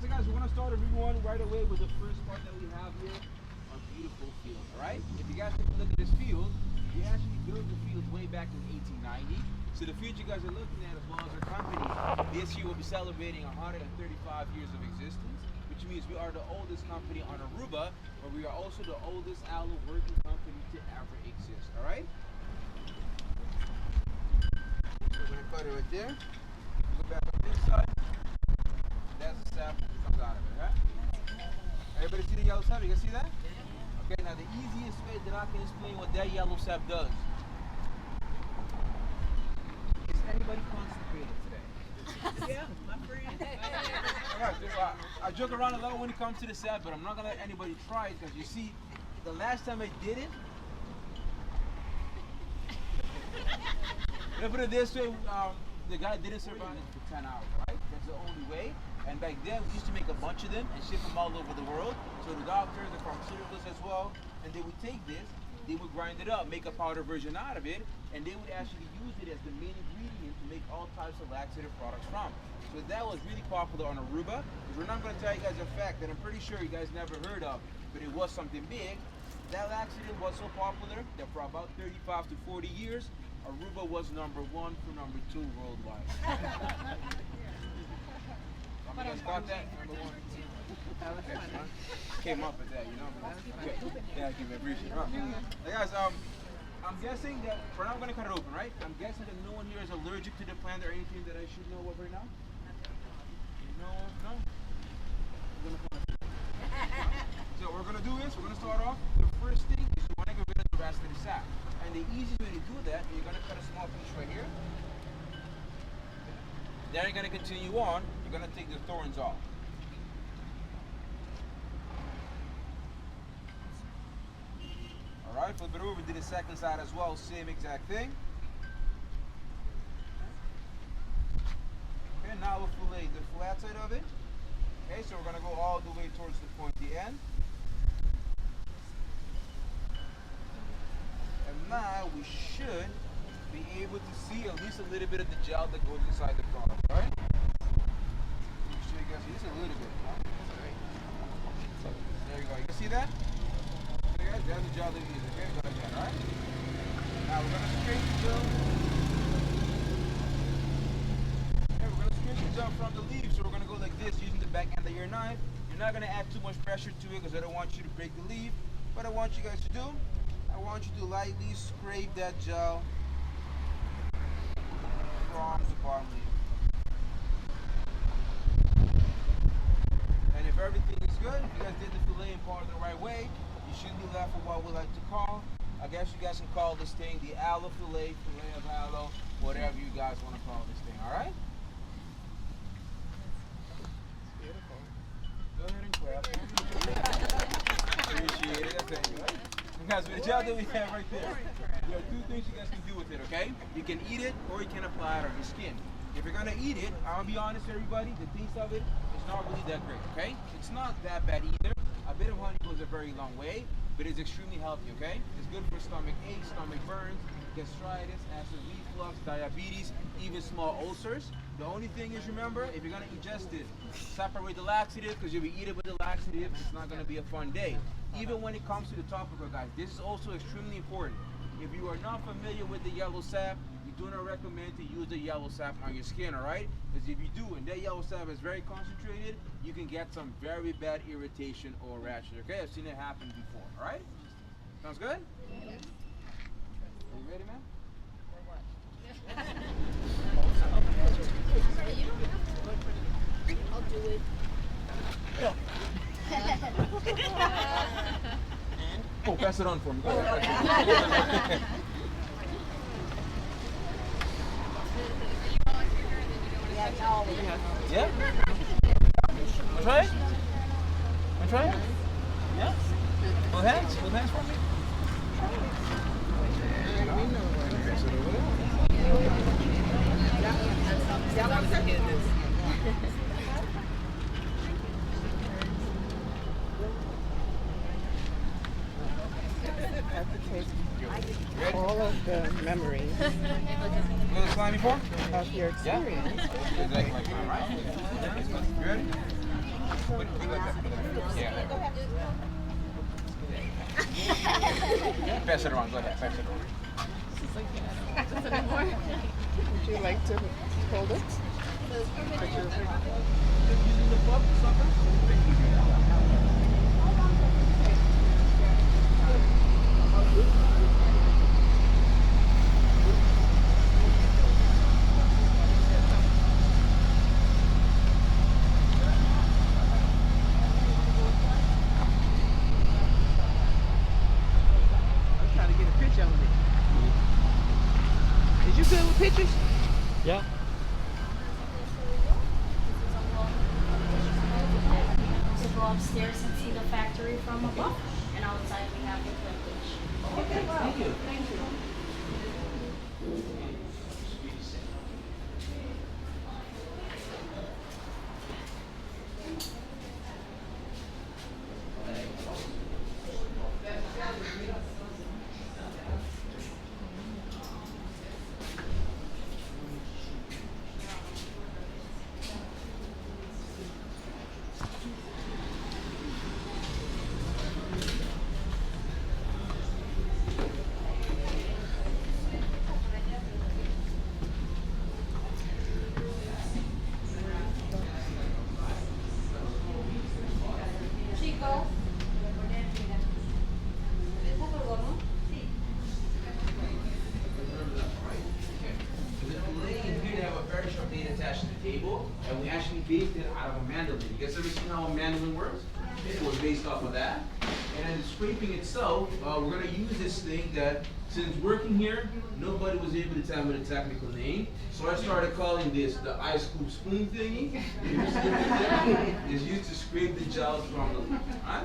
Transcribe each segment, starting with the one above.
So guys, we're gonna start everyone right away with the first part that we have here, our beautiful field. All right. If you guys take a look at this field, we actually built the field way back in 1890. So the field you guys are looking at, as well as our company, this year will be celebrating 135 years of existence, which means we are the oldest company on Aruba, but we are also the oldest aloe working company to ever exist. All right. So we're gonna cut it right there. Go back on this side. That's the sap that comes out of it, okay? Everybody see the yellow sap? You can see that? Okay, now the easiest way that I can explain what that yellow sap does. Is anybody constipated today? Yeah, my friend. Alright, I joke around a lot when it comes to the sap, but I'm not gonna let anybody try it because you see, the last time I did it, let's put it this way, the guy didn't survive it for 10 hours, right? That's the only way. And back then, we used to make a bunch of them and ship them all over the world. So the doctors, the pharmaceuticals as well, and they would take this, they would grind it up, make a powder version out of it, and they would actually use it as the main ingredient to make all types of laxative products from. So that was really popular on Aruba. Because we're not going to tell you guys a fact that I'm pretty sure you guys never heard of, but it was something big. That laxative was so popular that for about 35 to 40 years, Aruba was #1 for #2 worldwide. You guys got that? #1. Came up with that, you know. Okay. Yeah, I can appreciate it. Hey guys, I'm guessing that we're not gonna cut it open, right? I'm guessing that no one here is allergic to the plant or anything that I should know of right now. No. So what we're gonna do is we're gonna start off. The first thing is you wanna get rid of the rest of the sap, and the easiest way to do that, you're gonna cut a small piece right here. Then you're going to continue on. You're going to take the thorns off. Alright, flip it over. Do the second side as well. Same exact thing. Okay, now we'll fillet the flat side of it. Okay, so we're going to go all the way towards the pointy end. And now we should be able to see at least a little bit of the gel that goes inside the product, right? Make sure you guys see just a little bit. Huh? There you go. You can see that? So guys, that's the gel that we use. Okay, go like that, alright? Now we're gonna scrape the gel. Okay, we're gonna scrape the gel from the leaves. So we're gonna go like this using the back end of your knife. You're not gonna add too much pressure to it because I don't want you to break the leaf. What I want you guys to do, I want you to lightly scrape that gel from the bottom leaf. And if everything is good, if you guys did the filleting part the right way, you shouldn't be left with what we like to call, I guess you guys can call this thing the aloe fillet of aloe, whatever you guys want to call this thing, alright? Beautiful. Go ahead and clap. Appreciate it. Thank you. Guys, with the gel that we have right there, there are 2 things you guys can do with it, okay? You can eat it or you can apply it on your skin. If you're gonna eat it, I'll be honest everybody, the taste of it is not really that great, okay? It's not that bad either. A bit of honey goes a very long way, but it's extremely healthy, okay? It's good for stomach aches, stomach burns, gastritis, acid reflux, diabetes, even small ulcers. The only thing is, remember, if you're gonna ingest it, separate the laxative, because if you eat it with the laxative, it's not gonna be a fun day. Even when it comes to the topical, guys, this is also extremely important. If you are not familiar with the yellow sap, we do not recommend to use the yellow sap on your skin, alright? Because if you do, and that yellow sap is very concentrated, you can get some very bad irritation or rashes, okay? I've seen it happen before, alright? Sounds good? Yes. Are you ready, man? I'll do it. Oh, pass it on for me. Go ahead. Yeah? Wanna try it? Wanna try it? Yeah? Both hands? Both hands for me? All of the memories You know the slime before? of your experience. Exactly like that, right? You ready? Put it like that. Yeah, there. Pass it around. Go ahead. Pass it around. Would you like to hold it? Using the pump, sucker? I'm trying to get a picture of it. Is you good with pictures? Yeah. To go upstairs and see the factory from above, and outside we have the plantation. Okay, thank you. Thank you. Chico. Here they have a very short blade attached to the table, and we actually based it out of a mandolin. You guys ever seen how a mandolin works? It was based off of that. And then the scraping itself, we're going to use this thing that, since working here, nobody was able to tell me the technical name. So I started calling this the ice scoop spoon thingy. It's used to scrape the gels from the leaf. Right?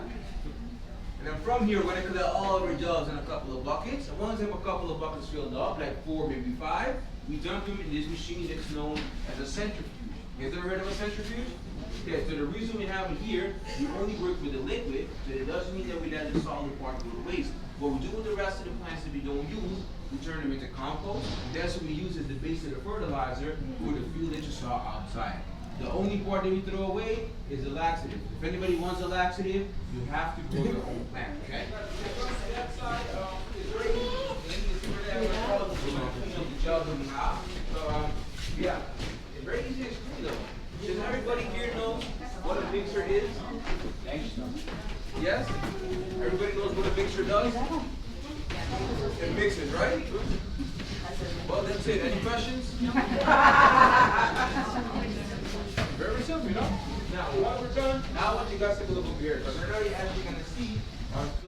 And then from here, we're going to collect all of our gels in a couple of buckets. And once we have a couple of buckets filled up, like 4, maybe 5, we dump them in this machine that's known as a centrifuge. You guys ever heard of a centrifuge? Okay, so the reason we have it here, we only work with the liquid, but it doesn't mean that we let the solid part go to waste. What we do with the rest of the plants that we don't use, we turn them into compost, and that's what we use as the base of the fertilizer for the fuel that you saw outside. The only part that we throw away is the laxative. If anybody wants a laxative, you have to grow your own plant, okay? That side is ready. Yeah, it's very easy to explain though. Does everybody here know what a mixer is? Yes? Everybody knows what a mixer does? It mixes, right? Well, that's it. Any questions? Very simple, you know? Now, what we're done, now I want you guys to take a look over here, because we're already actually going to see